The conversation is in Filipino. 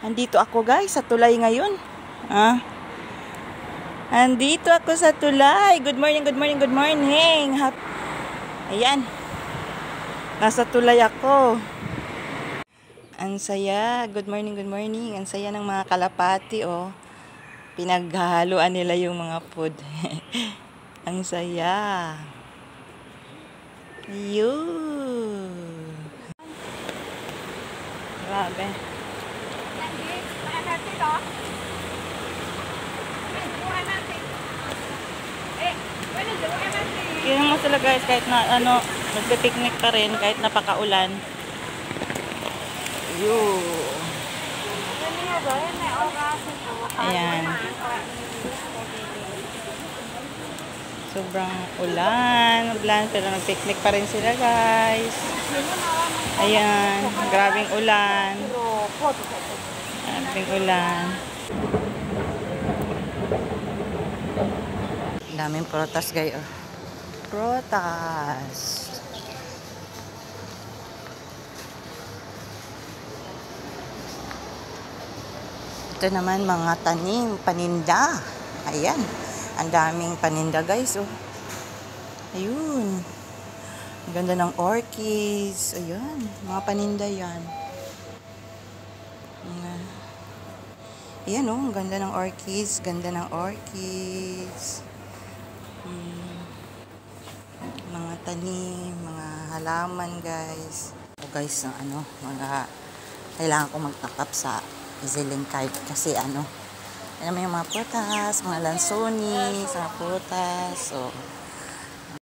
Andito ako guys sa tulay ngayon. Andito ako sa tulay. Good morning, good morning, good morning. Ayan. Nasa tulay ako. Ang saya. Good morning, good morning. Ang saya ng mga kalapati, oh. Pinaghahaluan nila yung mga food. Ang saya. Ayun. Grabe. Kaya mo sila guys, kahit na magpe-picnic pa rin, kahit napakaulan. Ayan. Sobrang ulan, pero nag-picnic pa rin sila guys. Ayan, grabing ulan. Grabing ulan. Daming protas guys. Protas. Ito naman mga tanim, paninda. Ayan. Ang daming paninda guys, oh. Ayun. Ang ganda ng orchids. Ayan. Mga paninda yan. Ayan, oh. Ang ganda ng orchids. Ganda ng orchids. Mga tanim, mga halaman guys. O guys, mga kailangan ko magtakap sa EZ-Link card kasi alam mo yung mga prutas, mga lansonis, mga prutas. So,